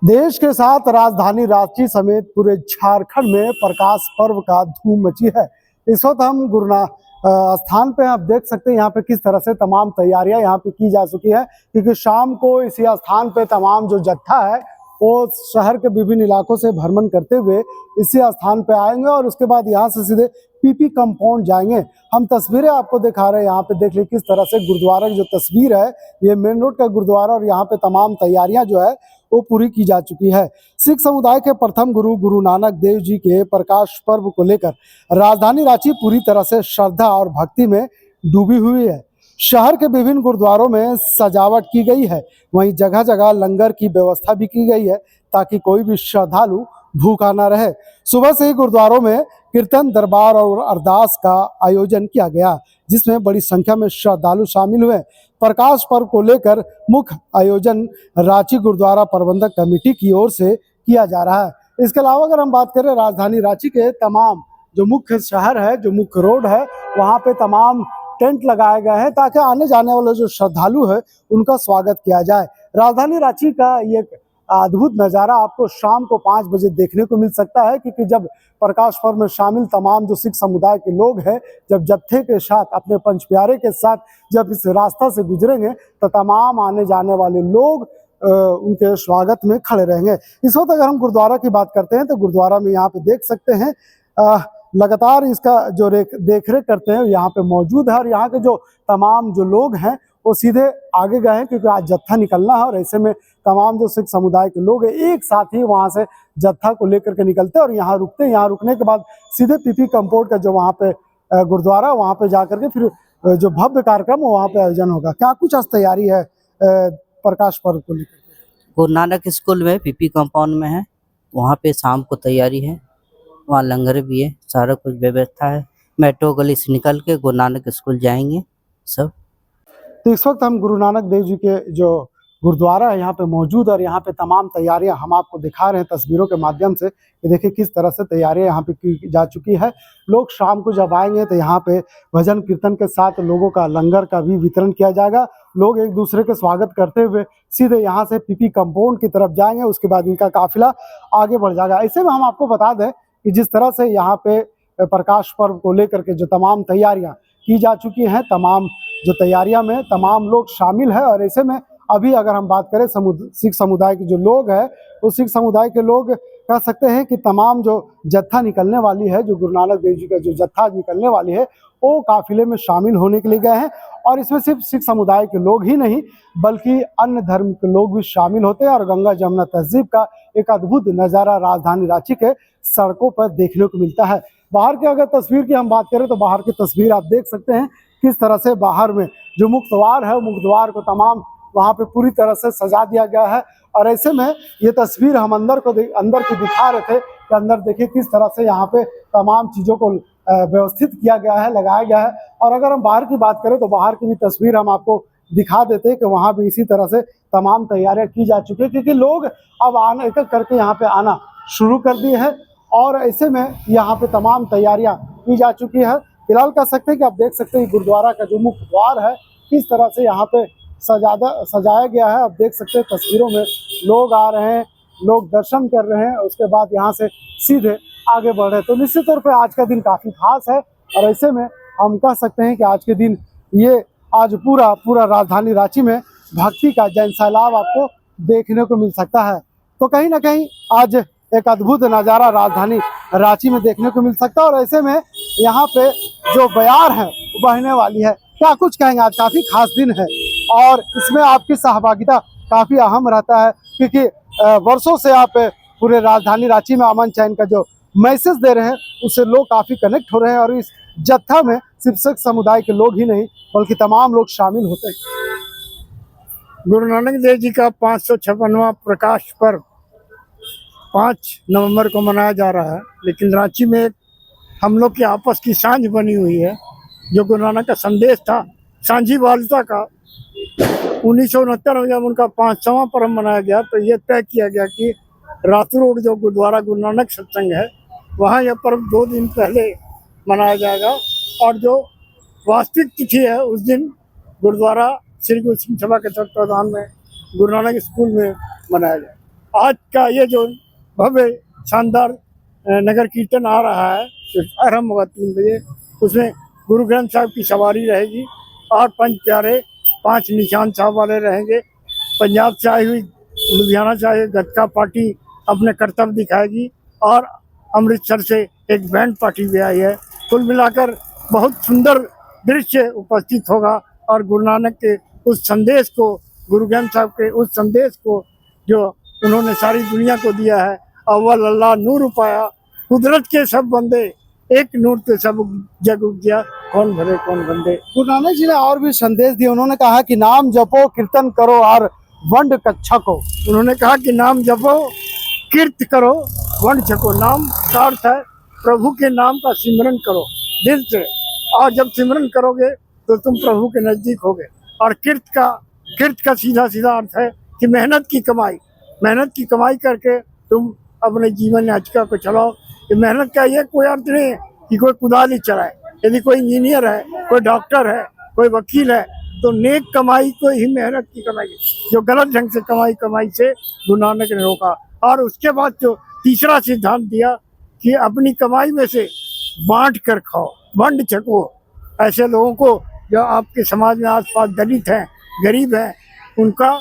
देश के साथ राजधानी रांची समेत पूरे झारखंड में प्रकाश पर्व का धूम मची है। इस वक्त हम स्थान पे आप देख सकते हैं यहाँ पे किस तरह से तमाम तैयारियां यहाँ पे की जा चुकी है, क्योंकि शाम को इसी स्थान पे तमाम जो जत्था है वो शहर के विभिन्न इलाकों से भ्रमण करते हुए इसी स्थान पे आएंगे और उसके बाद यहाँ से सीधे पीपी कंपाउंड जाएंगे। हम तस्वीरें आपको दिखा रहे हैं, यहाँ पे देख लीजिए किस तरह से गुरुद्वारा की जो तस्वीर है, ये मेन रोड का गुरुद्वारा और यहाँ पे तमाम तैयारियां जो है वो पूरी की जा चुकी है। सिख समुदाय के प्रथम गुरु गुरु नानक देव जी के प्रकाश पर्व को लेकर राजधानी रांची पूरी तरह से श्रद्धा और भक्ति में डूबी हुई है। शहर के विभिन्न गुरुद्वारों में सजावट की गई है, वहीं जगह जगह लंगर की व्यवस्था भी की गई है ताकि कोई भी श्रद्धालु भूखा ना रहे। सुबह से ही गुरुद्वारों में कीर्तन, दरबार और अरदास का आयोजन किया गया, जिसमें बड़ी संख्या में श्रद्धालु शामिल हुए। प्रकाश पर्व को लेकर मुख्य आयोजन रांची गुरुद्वारा प्रबंधक कमेटी की ओर से किया जा रहा है। इसके अलावा अगर हम बात करें राजधानी रांची के तमाम जो मुख्य शहर है, जो मुख्य रोड है, वहाँ पे तमाम टेंट लगाए गए हैं ताकि आने जाने वाले जो श्रद्धालु है उनका स्वागत किया जाए। राजधानी रांची का ये अद्भुत नज़ारा आपको शाम को 5 बजे देखने को मिल सकता है, क्योंकि जब प्रकाश पर्व में शामिल तमाम जो सिख समुदाय के लोग हैं जब जत्थे के साथ अपने पंच प्यारे के साथ जब इस रास्ता से गुजरेंगे तो तमाम आने जाने वाले लोग उनके स्वागत में खड़े रहेंगे। इस वक्त अगर हम गुरुद्वारा की बात करते हैं तो गुरुद्वारा में यहाँ पे देख सकते हैं लगातार इसका जो देख रेख करते हैं यहाँ पे मौजूद है और यहाँ के जो तमाम जो लोग हैं वो सीधे आगे गए हैं, क्योंकि आज जत्था निकलना है और ऐसे में तमाम जो सिख समुदाय के लोग हैं एक साथ ही वहाँ से जत्था को लेकर के निकलते हैं और यहाँ रुकते हैं। यहाँ रुकने के बाद सीधे पीपी कंपाउंड का जो वहाँ पे गुरुद्वारा वहाँ पे जाकर के फिर जो भव्य कार्यक्रम वहाँ पे आयोजन होगा। क्या कुछ आज तैयारी है प्रकाश पर्व को लेकर? गुरु नानक स्कूल में पीपी कंपाउंड में है, वहाँ पे शाम को तैयारी है, वहाँ लंगर भी है, सारा कुछ व्यवस्था है। मेट्रो गली से निकल के गुरु नानक स्कूल जाएंगे सब। तो इस वक्त हम गुरु नानक देव जी के जो गुरुद्वारा है यहाँ पे मौजूद और यहाँ पे तमाम तैयारियां हम आपको दिखा रहे हैं तस्वीरों के माध्यम से कि देखिए किस तरह से तैयारियां यहाँ पे की जा चुकी है। लोग शाम को जब आएंगे तो यहाँ पे भजन कीर्तन के साथ लोगों का लंगर का भी वितरण किया जाएगा। लोग एक दूसरे के स्वागत करते हुए सीधे यहाँ से पीपी कंपाउंड की तरफ जाएंगे, उसके बाद इनका काफिला आगे बढ़ जाएगा। ऐसे में हम आपको बता दें कि जिस तरह से यहाँ पे प्रकाश पर्व को लेकर के जो तमाम तैयारियां की जा चुकी हैं, तमाम जो तैयारियां में तमाम लोग शामिल है और ऐसे में अभी अगर हम बात करें सिख समुदाय के जो लोग हैं वो सिख समुदाय के लोग कह सकते हैं कि तमाम जो जत्था निकलने वाली है, जो गुरु नानक देव जी का जो जत्था निकलने वाली है वो काफिले में शामिल होने के लिए गए हैं और इसमें सिर्फ सिख समुदाय के लोग ही नहीं बल्कि अन्य धर्म के लोग भी शामिल होते हैं और गंगा जमुना तहजीब का एक अद्भुत नज़ारा राजधानी रांची के सड़कों पर देखने को मिलता है। बाहर की अगर तस्वीर की हम बात करें तो बाहर की तस्वीर आप देख सकते हैं किस तरह से बाहर में जो मुख्य द्वार है, मुख्य द्वार को तमाम वहाँ पे पूरी तरह से सजा दिया गया है और ऐसे में ये तस्वीर हम अंदर की दिखा रहे थे कि अंदर देखिए किस तरह से यहाँ पे तमाम चीज़ों को व्यवस्थित किया गया है, लगाया गया है। और अगर हम बाहर की बात करें तो बाहर की भी तस्वीर हम आपको दिखा देते हैं कि वहाँ भी इसी तरह से तमाम तैयारियाँ की जा चुकी है, क्योंकि लोग अब आना एक एक करके यहाँ पे आना शुरू कर दिए हैं और ऐसे में यहाँ पे तमाम तैयारियाँ की जा चुकी है। फिलहाल कह सकते हैं कि आप देख सकते हैं गुरुद्वारा का जो मुख्य द्वार है किस तरह से यहाँ पे सजाया गया है। आप देख सकते हैं तस्वीरों में लोग आ रहे हैं, लोग दर्शन कर रहे हैं, उसके बाद यहाँ से सीधे आगे बढ़ रहे हैं। तो निश्चित तौर पे आज का दिन काफ़ी खास है और ऐसे में हम कह सकते हैं कि आज के दिन ये आज पूरा राजधानी रांची में भक्ति का जन सैलाब आपको देखने को मिल सकता है। तो कहीं ना कहीं आज एक अद्भुत नज़ारा राजधानी रांची में देखने को मिल सकता है और ऐसे में यहाँ पे जो बयार है बहने वाली है। क्या कुछ कहेंगे? आज काफ़ी खास दिन है और इसमें आपकी सहभागिता काफ़ी अहम रहता है, क्योंकि वर्षों से आप पूरे राजधानी रांची में अमन चैन का जो मैसेज दे रहे हैं उससे लोग काफ़ी कनेक्ट हो रहे हैं और इस जत्था में सिर्फ सिख समुदाय के लोग ही नहीं बल्कि तमाम लोग शामिल होते हैं। गुरु नानक देव जी का 556वां प्रकाश पर्व 5 नवंबर को मनाया जा रहा है, लेकिन रांची में एक हम लोग की आपस की सांझ बनी हुई है। जो गुरु नानक का संदेश था सांझी वालता का 1969 में जब उनका 500वां पर्व मनाया गया तो ये तय किया गया कि रातू रोड जो गुरुद्वारा गुरु नानक सत्संग है वहाँ यह पर्व 2 दिन पहले मनाया जाएगा और जो वास्तविक तिथि है उस दिन गुरुद्वारा श्री गुरु सिंह सभा के तत्वाधान में गुरु नानक स्कूल में मनाया जाएगा। आज का ये जो भव्य शानदार नगर कीर्तन आ रहा है जो आरम्भ होगा 3 बजे, उसमें गुरु ग्रंथ साहब की सवारी रहेगी और पंच प्यारे 5 निशान साहब वाले रहेंगे। पंजाब से आई हुई, लुधियाना से आई हुई गतका पार्टी अपने कर्तव्य दिखाएगी और अमृतसर से एक बैंड पार्टी भी आई है। कुल मिलाकर बहुत सुंदर दृश्य उपस्थित होगा और गुरु नानक के उस संदेश को, गुरु ग्रंथ साहब के उस संदेश को जो उन्होंने सारी दुनिया को दिया है, अव्वल अल्लाह नूर पाया, कुदरत के सब बंदे, एक नूर पे सब जग उग गया, कौन भरे कौन बंदे। गुरु नानक जी ने और भी संदेश दिए। उन्होंने कहा कि नाम जपो, कीर्तन करो और वंड कच्छा को। उन्होंने कहा कि नाम जपो, कीर्त करो, वंड छको। नाम का अर्थ है प्रभु के नाम का सिमरन करो दिल से, और जब सिमरन करोगे तो तुम प्रभु के नजदीक होगे। और कीर्त का सीधा सीधा अर्थ है कि मेहनत की कमाई करके तुम अपने जीवन याचिका को चलाओ। ये मेहनत का ये कोई अर्थ नहीं है कि कोई कुदाल ही चलाए। यदि कोई इंजीनियर है, कोई डॉक्टर है, कोई वकील है, तो नेक कमाई को ही मेहनत की कमाई, जो गलत ढंग से कमाई से गुरु नानक ने रोका। और उसके बाद जो तीसरा सिद्धांत दिया कि अपनी कमाई में से बांट कर खाओ, वंड छको। ऐसे लोगों को जो आपके समाज में आसपास दलित हैं, गरीब हैं, उनका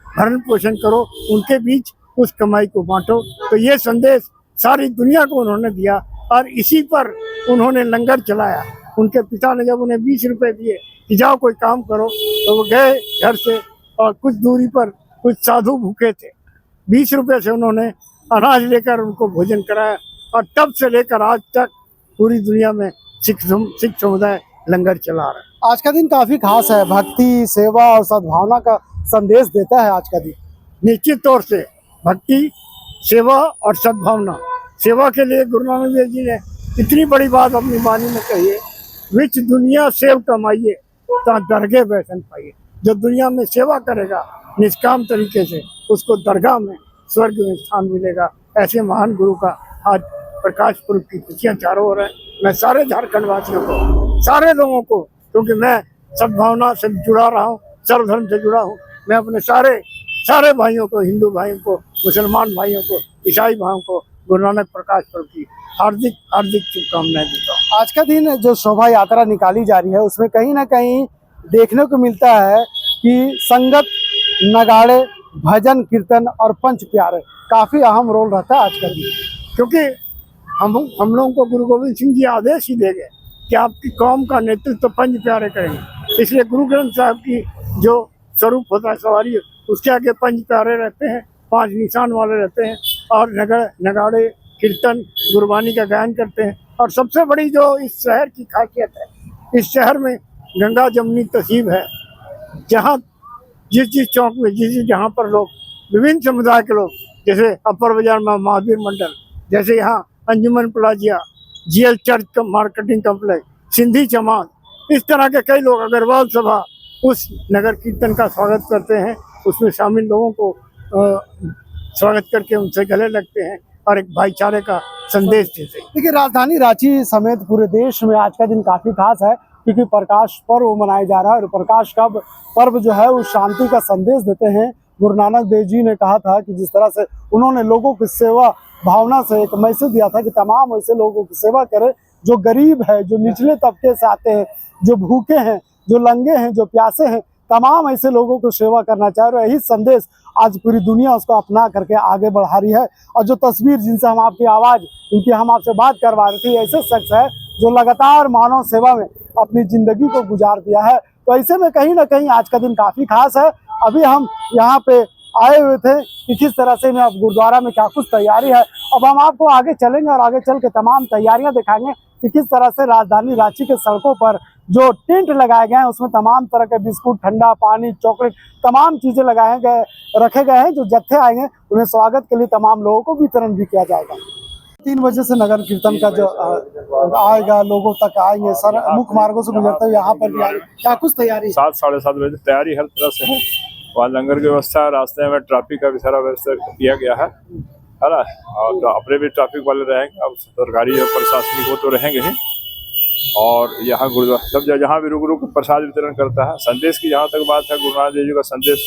भरण पोषण करो, उनके बीच उस कमाई को बांटो। तो ये संदेश सारी दुनिया को उन्होंने दिया और इसी पर उन्होंने लंगर चलाया। उनके पिता ने जब उन्हें 20 रुपए दिए कि जाओ कोई काम करो, तो वो गए घर से और कुछ दूरी पर कुछ साधु भूखे थे, 20 रुपए से उन्होंने अनाज लेकर उनको भोजन कराया। और तब से लेकर आज तक पूरी दुनिया में सिख समुदाय लंगर चला रहा है। आज का दिन काफी खास है, भक्ति, सेवा और सद्भावना का संदेश देता है आज का दिन। निश्चित तौर से भक्ति, सेवा और सद्भावना। सेवा के लिए गुरु नानक देव जी ने इतनी बड़ी बात अपनी वाणी में कही है, विच दुनिया सेव कमाइए ता दरगाह बैठन पाइए। जो दुनिया में सेवा करेगा निष्काम तरीके से, उसको दरगाह में, स्वर्ग में स्थान मिलेगा। ऐसे महान गुरु का आज प्रकाश पुरब की खुशियाँ चारों ओर है। मैं सारे झारखंड वासियों को, सारे लोगों को, क्योंकि मैं सद्भावना से जुड़ा रहा हूँ, सर्वधर्म से जुड़ा हूँ, मैं अपने सारे भाइयों को, हिंदू भाइयों को, मुसलमान भाइयों को, ईसाई भाइयों को गुरु नानक प्रकाश पर्व की हार्दिक शुभकामनाएं देता हूँ। आज का दिन जो शोभा यात्रा निकाली जा रही है, उसमें कहीं ना कहीं देखने को मिलता है कि संगत, नगाड़े, भजन, कीर्तन और पंच प्यारे काफी अहम रोल रहता है आज का दिन। क्योंकि हम लोगों को गुरु गोविंद सिंह जी आदेश ही दे गए कि आपकी कौम का नेतृत्व तो पंच प्यारे करेंगे। इसलिए गुरु ग्रंथ साहब की जो स्वरूप होता है, सवारी, उसके आगे पंच प्यारे रहते हैं, 5 निशान वाले रहते हैं और नगाड़े, कीर्तन, गुरबानी का गायन करते हैं। और सबसे बड़ी जो इस शहर की खासियत है, इस शहर में गंगा जमुनी तहसीब है, जहाँ जिस चौक में जहाँ पर लोग, विभिन्न समुदाय के लोग, जैसे अपर बाजार में महावीर मंडल, जैसे यहाँ अंजुमन प्लाजिया, GL चर्च का मार्केटिंग कॉम्प्लेक्स, सिंधी जमात, इस तरह के कई लोग, अग्रवाल सभा, उस नगर कीर्तन का स्वागत करते हैं। उसमें शामिल लोगों को स्वागत करके उनसे गले लगते हैं और एक भाईचारे का संदेश देते हैं। देखिए, राजधानी रांची समेत पूरे देश में आज का दिन काफी खास है, क्योंकि प्रकाश पर्व मनाया जा रहा है। और प्रकाश का पर्व जो है वो शांति का संदेश देते हैं। गुरु नानक देव जी ने कहा था कि जिस तरह से उन्होंने लोगों की सेवा भावना से एक मैसेज दिया था कि तमाम ऐसे लोगों की सेवा करें जो गरीब है, जो निचले तबके से आते हैं, जो भूखे हैं, जो नंगे हैं, जो प्यासे हैं, तमाम ऐसे लोगों को सेवा करना चाह रहे हैं। यही संदेश आज पूरी दुनिया उसको अपना करके आगे बढ़ा रही है। और जो तस्वीर जिनसे हम आपकी आवाज़, उनकी हम आपसे बात करवा रहे थे, ऐसे शख्स है जो लगातार मानव सेवा में अपनी ज़िंदगी को गुजार दिया है। तो ऐसे में कहीं ना कहीं आज का दिन काफ़ी खास है। अभी हम यहाँ पे आए हुए थे कि किस तरह से में अब गुरुद्वारा में क्या कुछ तैयारी है। अब हम आपको आगे चलेंगे और आगे चल के तमाम तैयारियां दिखाएंगे कि किस तरह से राजधानी रांची के सड़कों पर जो टेंट लगाए गए हैं, उसमें तमाम तरह के बिस्कुट, ठंडा पानी, चॉकलेट, तमाम चीज़ें रखे गए हैं। जो जत्थे आएंगे उन्हें स्वागत के लिए तमाम लोगों को वितरण भी किया जाएगा। 3 बजे से नगर कीर्तन का जो आएगा, लोगों तक आएंगे, सर मुख्य मार्गों से गुजरते हुए यहाँ पर भी आएंगे। क्या कुछ तैयारी? 7 साढ़े 7 बजे तैयारी हर तरह से है। वहाँ लंगर की व्यवस्था है, रास्ते में ट्रैफिक का भी सारा व्यवस्था किया गया है ना। और तो अपने भी ट्रैफिक वाले रहेंगे, अब सरकारी और प्रशासनिक वो तो रहेंगे ही। और यहाँ गुरुद्वारा सब जहाँ भी रुक प्रसाद वितरण करता है। संदेश की जहाँ तक बात है, गुरु नानक देव जी का संदेश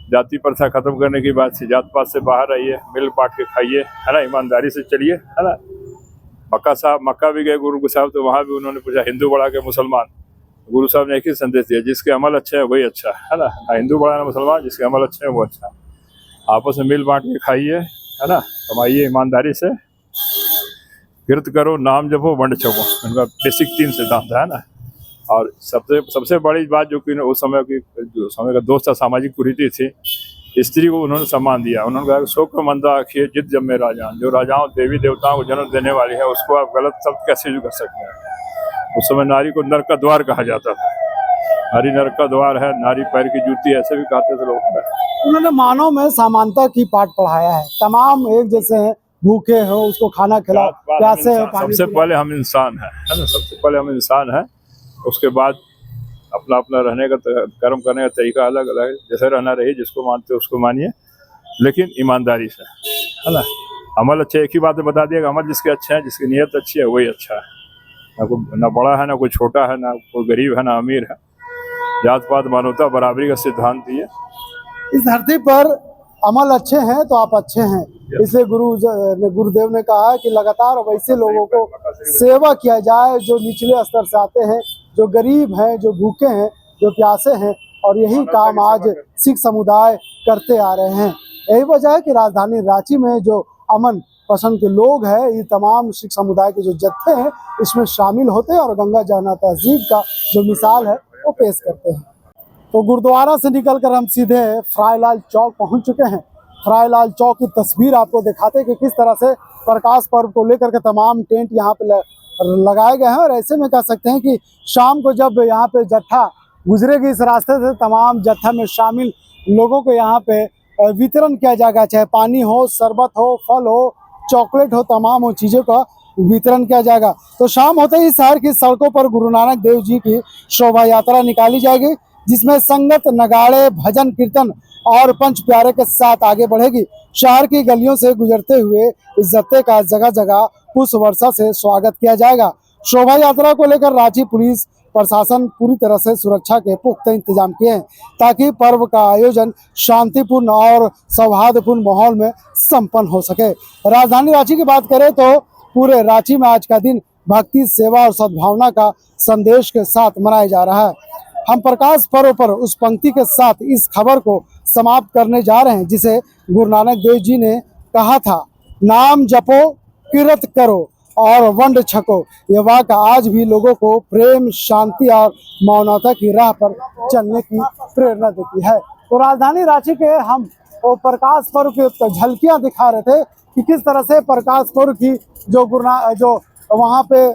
जाति प्रथा खत्म करने की बात से जात पात से बाहर आइए, मिल बांट के खाइए, है ना, ईमानदारी से चलिए, है ना। मक्का भी गए गुरु साहब, तो वहाँ भी उन्होंने पूछा हिंदू बड़ा के मुसलमान, गुरु साहब ने एक ही संदेश दिया, जिसके अमल अच्छे है वही अच्छा है ना, हिंदू बड़ा ना मुसलमान, जिसके अमल अच्छे है वो अच्छा है। आपस में मिल बांट के खाइए, है ना, कमाइए ईमानदारी से, किरत करो, नाम जपो, वंड छपो, उनका बेसिक 3 सिद्धांत है ना। और सबसे बड़ी बात जो कि उस समय की, जो समय का दोस्त था, सामाजिक कुरीति थी, स्त्री को उन्होंने सम्मान दिया। उन्होंने कहा शोक को मंदा आखिए जित जम्मे राजा, जो राजाओं देवी देवताओं को जन्म देने वाली है उसको आप गलत शब्द कैसे यूज कर सकते हैं। उस समय नारी को नरक का द्वार कहा जाता था, नारी नरक का द्वार है, नारी पैर की जूती, ऐसे भी कहते थे लोग। उन्होंने मानव में समानता की पाठ पढ़ाया है, तमाम एक जैसे हैं, भूखे हो उसको खाना खिलाओ, प्यासे हो पानी सबसे पहले हम इंसान हैं, है ना, सबसे पहले हम इंसान हैं, उसके बाद अपना अपना रहने का कर्म करने का तरीका अलग अलग है, जैसे रहना रही, जिसको मानते हो उसको मानिए, लेकिन ईमानदारी से, है ना। अमल अच्छे, एक ही बात बता दिया, अमल जिसके अच्छे हैं, जिसकी नीयत अच्छी है वही अच्छा है। ना बड़ा है, ना कोई छोटा है, ना कोई गरीब है, ना अमीर है, जात पात मानवता बराबरी का सिद्धांत दिए। इस धरती पर अमल अच्छे हैं तो आप अच्छे हैं, इसलिए गुरुदेव ने कहा है कि लगातार वैसे लोगों को सेवा किया जाए जो निचले स्तर से आते हैं, जो गरीब हैं, जो भूखे हैं, जो प्यासे हैं, और यही काम आज सिख समुदाय करते आ रहे हैं। यही वजह है कि राजधानी रांची में जो अमन पसंद के लोग हैं, ये तमाम सिख समुदाय के जो जत्थे हैं इसमें शामिल होते हैं और गंगा जमुना तहजीब का जो मिसाल है वो पेश करते हैं। तो गुरुद्वारा से निकलकर हम सीधे फ्राईलाल चौक पहुंच चुके हैं। फ्राईलाल चौक की तस्वीर आपको दिखाते हैं कि किस तरह से प्रकाश पर्व को लेकर के तमाम टेंट यहाँ पे लगाए गए हैं, और ऐसे में कह सकते हैं कि शाम को जब यहाँ पे जत्था गुजरेगी इस रास्ते से, तमाम जत्था में शामिल लोगों को यहाँ पे वितरण किया जाएगा, चाहे पानी हो, शरबत हो, फल हो, चॉकलेट हो, तमाम वो चीज़ों का वितरण किया जाएगा। तो शाम होते ही शहर की सड़कों पर गुरु नानक देव जी की शोभा यात्रा निकाली जाएगी, जिसमें संगत, नगाड़े, भजन, कीर्तन और पंच प्यारे के साथ आगे बढ़ेगी। शहर की गलियों से गुजरते हुए इस जत्थे का जगह जगह पुष्प वर्षा से स्वागत किया जाएगा। शोभा यात्रा को लेकर रांची पुलिस प्रशासन पूरी तरह से सुरक्षा के पुख्ता इंतजाम किए हैं, ताकि पर्व का आयोजन शांतिपूर्ण और सौहार्दपूर्ण माहौल में संपन्न हो सके। राजधानी रांची की बात करें तो पूरे रांची में आज का दिन भक्ति, सेवा और सद्भावना का संदेश के साथ मनाया जा रहा है। हम प्रकाश पर्व पर उस पंक्ति के साथ इस खबर को समाप्त करने जा रहे हैं, जिसे गुरु नानक देव जी ने कहा था, नाम जपो, किरत करो और वंड छको। यह वाक्य आज भी लोगों को प्रेम, शांति और मानवता की राह पर चलने की प्रेरणा देती है। तो राजधानी रांची के हम वो प्रकाश पर्व की झलकियां दिखा रहे थे कि किस तरह से प्रकाश पर्व की जो वहाँ पे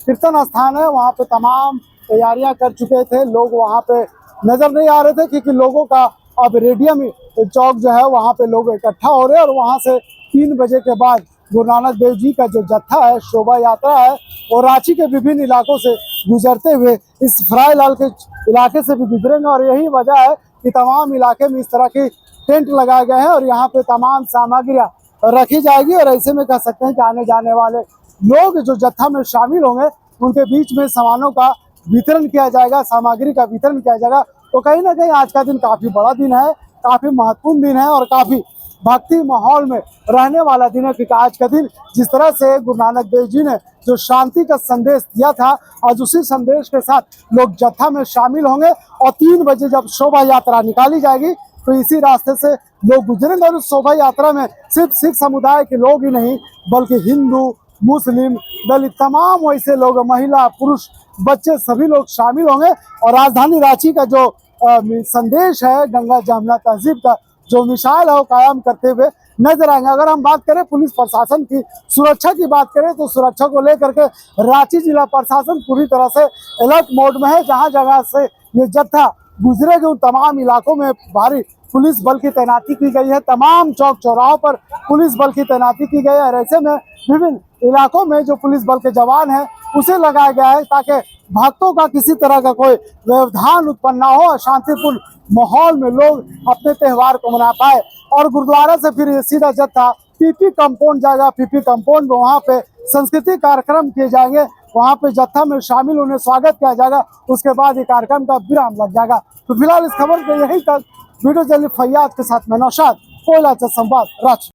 कीर्तन स्थान है, वहाँ पे तमाम तैयारियां कर चुके थे। लोग वहाँ पे नजर नहीं आ रहे थे क्योंकि लोगों का अब रेडियम चौक जो है वहाँ पे लोग इकट्ठा हो रहे हैं, और वहाँ से 3 बजे के बाद गुरु नानक देव जी का जो जत्था है, शोभा यात्रा है, वो रांची के विभिन्न इलाकों से गुजरते हुए इस फ्राईलाल के इलाके से भी गुजरेंगे। और यही वजह है कि तमाम इलाके में इस तरह की टेंट लगाए गए हैं और यहाँ पे तमाम सामग्रियाँ रखी जाएगी। और ऐसे में कह सकते हैं कि आने जाने वाले लोग जो जत्था में शामिल होंगे उनके बीच में सामानों का वितरण किया जाएगा, सामग्री का वितरण किया जाएगा। तो कहीं ना कहीं आज का दिन काफ़ी बड़ा दिन है, काफ़ी महत्वपूर्ण दिन है और काफ़ी भक्ति माहौल में रहने वाला दिन है, क्योंकि आज का दिन जिस तरह से गुरु नानक देव जी ने जो शांति का संदेश दिया था, आज उसी संदेश के साथ लोग जत्था में शामिल होंगे। और 3 बजे जब शोभा यात्रा निकाली जाएगी तो इसी रास्ते से लोग गुजरेंगे। और उस शोभा यात्रा में सिर्फ सिख समुदाय के लोग ही नहीं, बल्कि हिंदू, मुस्लिम, दलित, तमाम वैसे लोग, महिला, पुरुष, बच्चे, सभी लोग शामिल होंगे। और राजधानी रांची का जो संदेश है, गंगा जमुना तहजीब का जो मिसाल है, वो कायम करते हुए नजर आएंगे। अगर हम बात करें पुलिस प्रशासन की सुरक्षा की बात करें तो सुरक्षा को लेकर के रांची जिला प्रशासन पूरी तरह से अलर्ट मोड में है। जहां जगह से ये जत्था गुजरेगा उन तमाम इलाकों में भारी पुलिस बल की तैनाती की गई है। तमाम चौक चौराहों पर पुलिस बल की तैनाती की गई है। और ऐसे में विभिन्न इलाकों में जो पुलिस बल के जवान हैं उसे लगाया गया है, ताकि भक्तों का किसी तरह का कोई व्यवधान उत्पन्न ना हो, शांतिपूर्ण माहौल में लोग अपने त्यौहार को मना पाए। और गुरुद्वारा से फिर सीधा जत्था पीपी कंपाउंड जाएगा। पीपी कंपाउंड में वहाँ पे सांस्कृतिक कार्यक्रम किए जाएंगे, वहाँ पे जत्था में शामिल उन्हें स्वागत किया जाएगा। उसके बाद ये कार्यक्रम का विराम लग जाएगा। तो फिलहाल इस खबर के यहीं तक। वीडियो जर्नलिस्ट फैयाद के साथ मैं नौशाद, कोयला संवाद रांची।